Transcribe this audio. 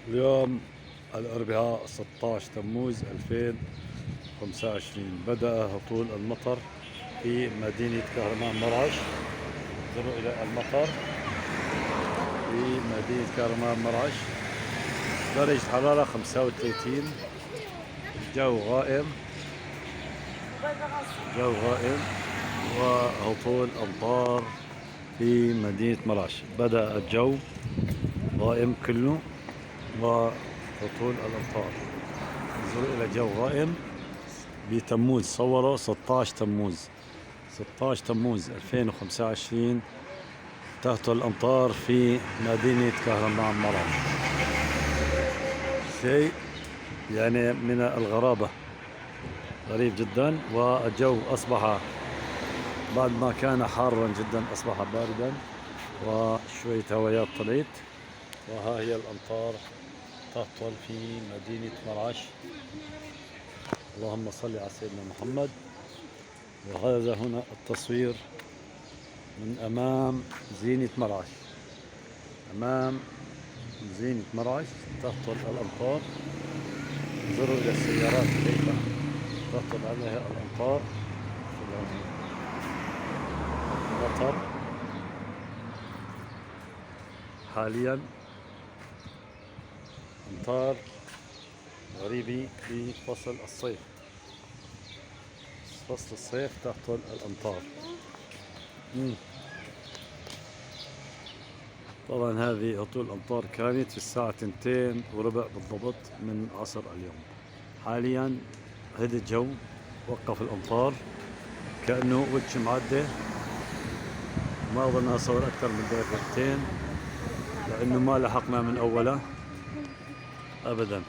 اليوم الأربعاء 16 تموز 2025 بدأ هطول المطر في مدينة كهرمان مرعش. انظروا إلى المطر في مدينة كهرمان مرعش، درجة حرارة 35، الجو غائم، وهطول أمطار في مدينة مرعش. بدأ الجو غائم كله وهطول الأمطار. انظروا إلى الجو غائم بتموز، صوروا 16 تموز 2025 تهطل الأمطار في مدينة كهرمان مرعش. شيء يعني من الغرابة، غريب جدا. والجو أصبح بعد ما كان حارا جدا أصبح باردا، وشوية هوايات طلعت، وها هي الأمطار تهطل في مدينة مرعش. اللهم صل على سيدنا محمد. وهذا هنا التصوير من أمام زينة مرعش، أمام زينة مرعش تهطل الأمطار. انظروا إلى السيارات كيف تهطل عليها الأمطار. مطر حاليا، أمطار غريبة في فصل الصيف. فصل الصيف تهطل الأمطار. طبعا هذه هطول الأمطار كانت في الساعة 2:15 بالضبط من عصر اليوم. حاليا هدي الجو، وقف الأمطار كأنه وجه معدة. ما أظن أصور أكثر من دقيقتين لأنه ما لحقنا من أوله أبدا.